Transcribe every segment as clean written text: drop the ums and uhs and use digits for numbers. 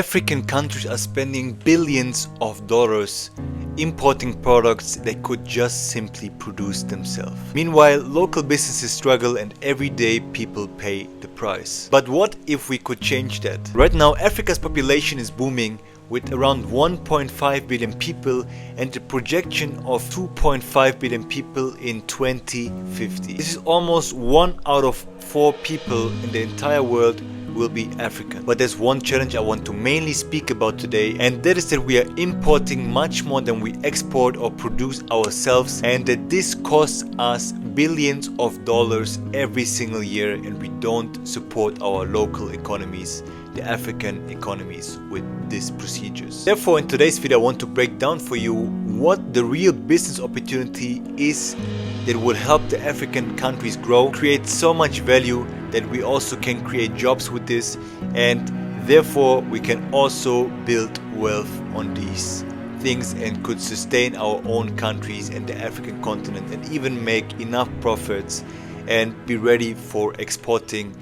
African countries are spending billions of dollars importing products they could just simply produce themselves. Meanwhile, local businesses struggle and everyday people pay the price. But what if we could change that? Right now, Africa's population is booming with around 1.5 billion people and a projection of 2.5 billion people in 2050. This is almost 1 out of 4 people in the entire world will be African. But there's one challenge I want to mainly speak about today, and that is that we are importing much more than we export or produce ourselves, and that this costs us billions of dollars every single year, and we don't support our local economies, the African economies, with these procedures. Therefore, in today's video I want to break down for you what the real business opportunity is that will help the African countries grow, create so much value that we also can create jobs with this, and therefore we can also build wealth on these things and could sustain our own countries and the African continent, and even make enough profits and be ready for exporting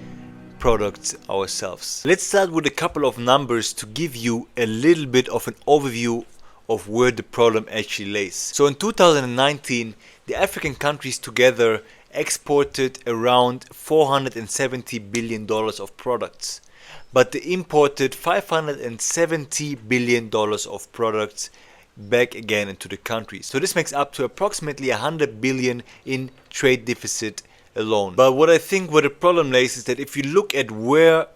products ourselves. Let's start with a couple of numbers to give you a little bit of an overview of where the problem actually lays. So in 2019, the African countries together exported around $470 billion of products, but they imported $570 billion of products back again into the country. So this makes up to approximately 100 billion in trade deficit alone. But what I think where the problem lays is that if you look at where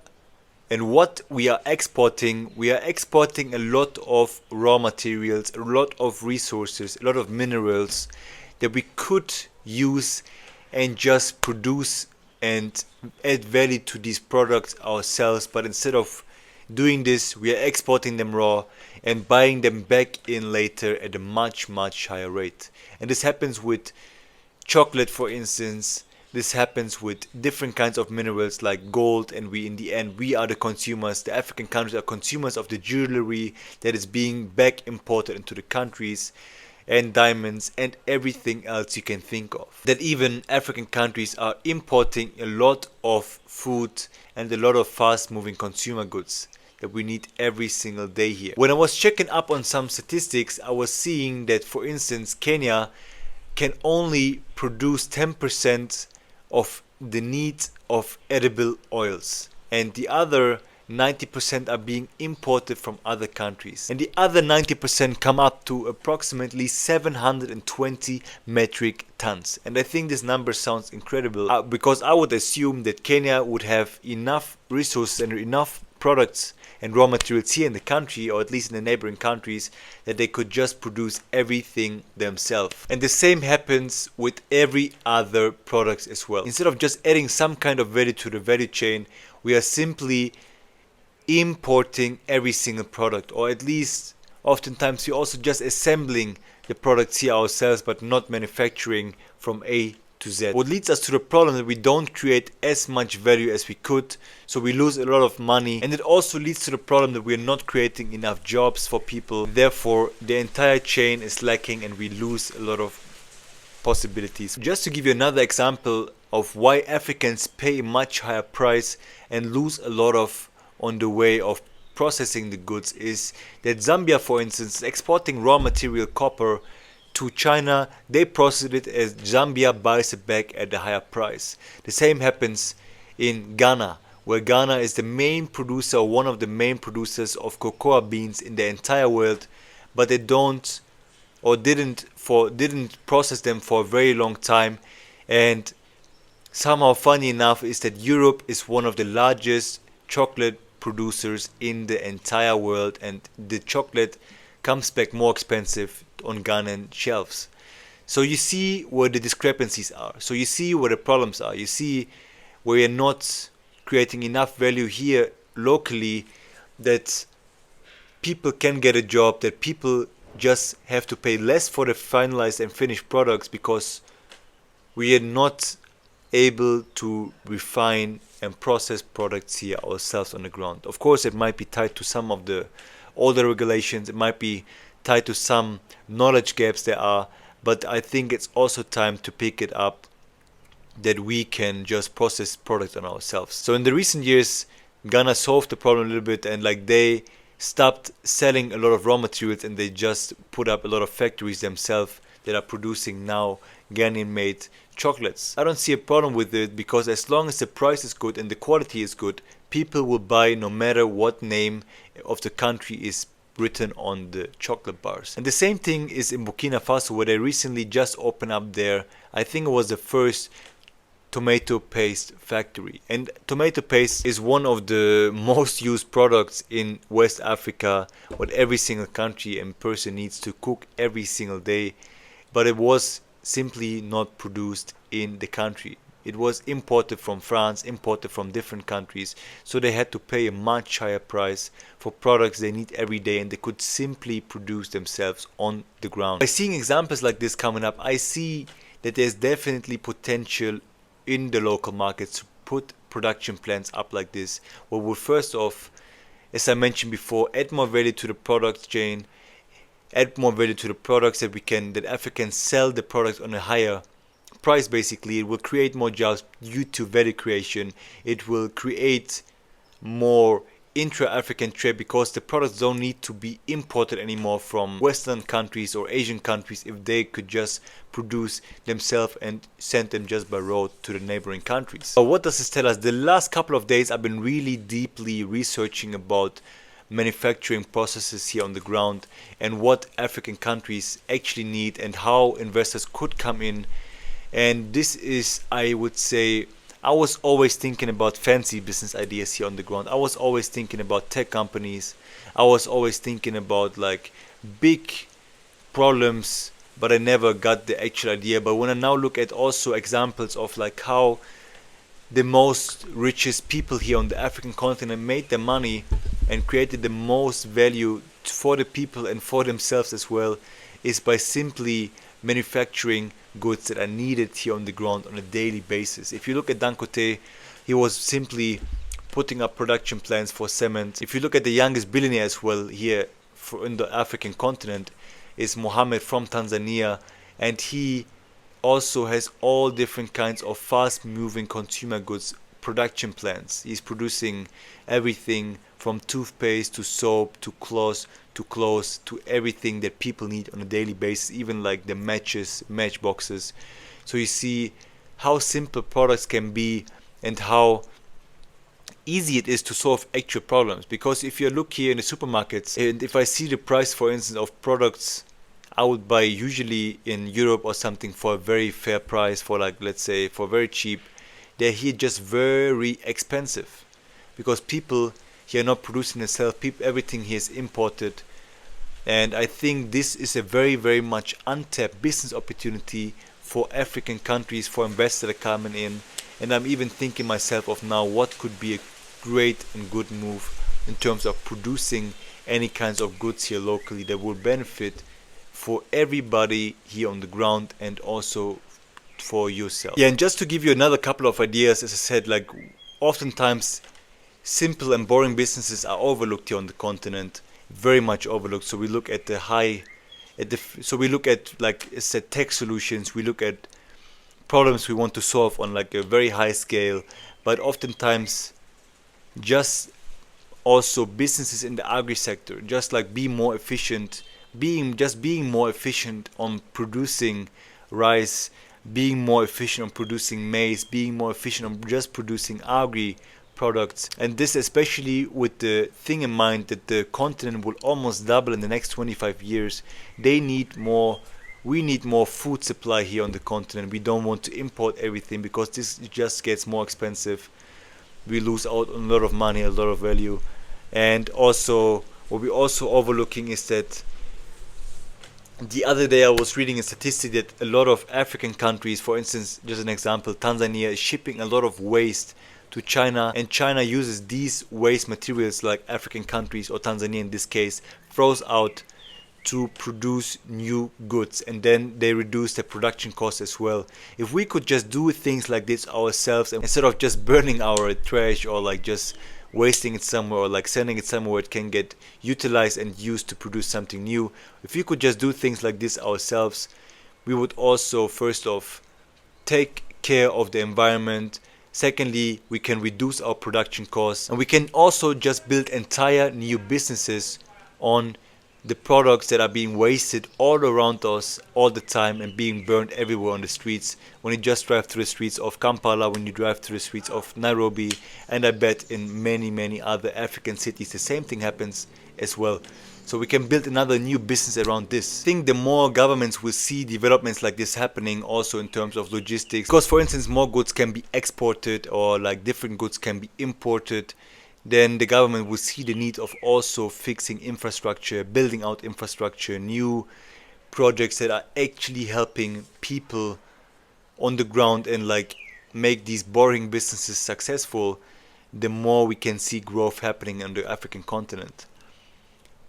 and what we are exporting a lot of raw materials, a lot of resources, a lot of minerals that we could use and just produce and add value to these products ourselves. But instead of doing this, we are exporting them raw and buying them back in later at a much higher rate. And this happens with chocolate, for instance. This happens with different kinds of minerals like gold, and in the end we are the consumers. The African countries are consumers of the jewelry that is being back imported into the countries, and diamonds and everything else you can think of. That even African countries are importing a lot of food and a lot of fast moving consumer goods that we need every single day here. When I was checking up on some statistics, I was seeing that, for instance, Kenya can only produce 10% of the need of edible oils, and the other 90% are being imported from other countries, and the other 90% come up to approximately 720 metric tons. And I think this number sounds incredible, because I would assume that Kenya would have enough resources and enough products and raw materials here in the country, or at least in the neighboring countries, that they could just produce everything themselves. And the same happens with every other product as well. Instead of just adding some kind of value to the value chain, we are simply importing every single product, or at least oftentimes we're also just assembling the products here ourselves, but not manufacturing from A to Z. What leads us to the problem that we don't create as much value as we could, so we lose a lot of money, and it also leads to the problem that we're not creating enough jobs for people. Therefore, the entire chain is lacking and we lose a lot of possibilities. Just to give you another example of why Africans pay a much higher price and lose a lot of on the way of processing the goods, is that Zambia, for instance, is exporting raw material copper to China. They process it as Zambia buys it back at a higher price. The same happens in Ghana, where Ghana is the main producer, or one of the main producers of cocoa beans in the entire world, but they don't or didn't process them for a very long time. And somehow, funny enough, is that Europe is one of the largest chocolate producers in the entire world, and the chocolate comes back more expensive on Ghanaian shelves. So you see where the discrepancies are. So you see where the problems are. You see where you're not creating enough value here locally that people can get a job, that people just have to pay less for the finalized and finished products because we are not able to refine and process products here ourselves on the ground. Of course, it might be tied to some of the older regulations, it might be tied to some knowledge gaps there are, but I think it's also time to pick it up that we can just process products on ourselves. So in the recent years, Ghana solved the problem a little bit, and like they stopped selling a lot of raw materials and they just put up a lot of factories themselves that are producing now Ghanaian made chocolates. I don't see a problem with it, because as long as the price is good and the quality is good, people will buy no matter what name of the country is written on the chocolate bars. And the same thing is in Burkina Faso, where they recently just opened up their, I think it was the first tomato paste factory. And tomato paste is one of the most used products in West Africa, what every single country and person needs to cook every single day. But it was simply not produced in the country. It was imported from France, imported from different countries, so they had to pay a much higher price for products they need every day, and they could simply produce themselves on the ground. By seeing examples like this coming up, I see that there's definitely potential in the local markets to put production plants up like this, where we'll first off, as I mentioned before, add more value to the product chain, add more value to the products that Africans sell the product on a higher price. Basically, it will create more jobs due to value creation. It will create more intra-African trade, because the products don't need to be imported anymore from Western countries or Asian countries if they could just produce themselves and send them just by road to the neighboring countries. So what does this tell us? The last couple of days I've been really deeply researching about manufacturing processes here on the ground and what African countries actually need and how investors could come in. And this is, I would say, I was always thinking about fancy business ideas here on the ground. I was always thinking about tech companies. I was always thinking about like big problems, but I never got the actual idea. But when I now look at also examples of like how the most richest people here on the African continent made their money and created the most value for the people and for themselves as well, is by simply manufacturing goods that are needed here on the ground on a daily basis. If you look at Dangote, he was simply putting up production plants for cement. If you look at the youngest billionaire as well here in the African continent, is Mohammed from Tanzania, and he also has all different kinds of fast moving consumer goods production plants. He's producing everything from toothpaste to soap to clothes to everything that people need on a daily basis, even like the matchboxes. So you see how simple products can be and how easy it is to solve actual problems. Because if you look here in the supermarkets, and if I see the price, for instance, of products I would buy usually in Europe or something for a very fair price, for like, let's say, for very cheap, they're here just very expensive, because people here are not producing themselves. Everything here is imported. And I think this is a very, very much untapped business opportunity for African countries, for investors that are coming in. And I'm even thinking myself of now what could be a great and good move in terms of producing any kinds of goods here locally that will benefit for everybody here on the ground and also for yourself. Yeah, and just to give you another couple of ideas, as I said, like oftentimes simple and boring businesses are overlooked here on the continent, very much overlooked. So we look at we look at, like I said, tech solutions. We look at problems we want to solve on like a very high scale, but oftentimes just also businesses in the agri sector, just like being more efficient on producing rice, being more efficient on producing maize, being more efficient on just producing agri products. And this especially with the thing in mind that the continent will almost double in the next 25 years. We need more food supply here on the continent. We don't want to import everything, because this just gets more expensive. We lose out on a lot of money, a lot of value. And also what we're also overlooking is that the other day I was reading a statistic that a lot of African countries, for instance, just an example, Tanzania is shipping a lot of waste to China, and China uses these waste materials, like African countries or Tanzania in this case throws out to produce new goods, and then they reduce the production costs as well. If we could just do things like this ourselves, and instead of just burning our trash or like just wasting it somewhere or like sending it somewhere it can get utilized and used to produce something new, if we could just do things like this ourselves, we would also first off take care of the environment, Secondly, we can reduce our production costs, and we can also just build entire new businesses on the products that are being wasted all around us all the time and being burned everywhere on the streets. When you just drive through the streets of Kampala, when you drive through the streets of Nairobi, and I bet in many other African cities the same thing happens as well. So we can build another new business around this. I think the more governments will see developments like this happening also in terms of logistics, because for instance more goods can be exported or like different goods can be imported, then the government will see the need of also fixing infrastructure, building out infrastructure, new projects that are actually helping people on the ground and like make these boring businesses successful. The more we can see growth happening on the African continent.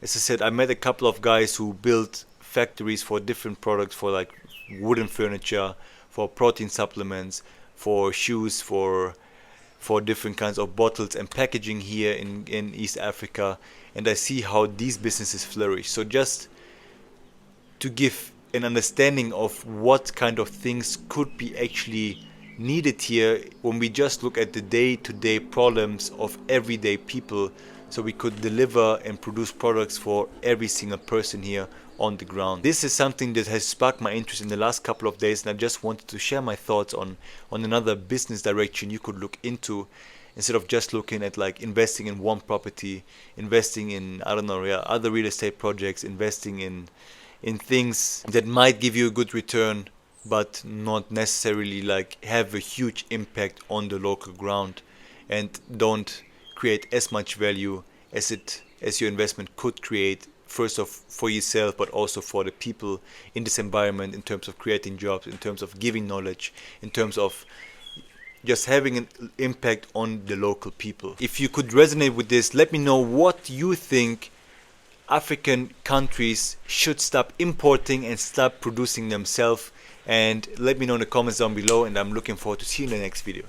As I said, I met a couple of guys who built factories for different products, for like wooden furniture, for protein supplements, for shoes, for different kinds of bottles and packaging here in East Africa, and I see how these businesses flourish. So just to give an understanding of what kind of things could be actually needed here when we just look at the day-to-day problems of everyday people, so we could deliver and produce products for every single person here on the ground. This is something that has sparked my interest in the last couple of days, and I just wanted to share my thoughts on another business direction you could look into, instead of just looking at like investing in one property, investing in, I don't know, other real estate projects, investing in things that might give you a good return but not necessarily like have a huge impact on the local ground and don't create as much value as your investment could create, first off for yourself but also for the people in this environment, in terms of creating jobs, in terms of giving knowledge, in terms of just having an impact on the local people. If you could resonate with this, let me know what you think African countries should stop importing and stop producing themselves, and let me know in the comments down below, and I'm looking forward to seeing you in the next video.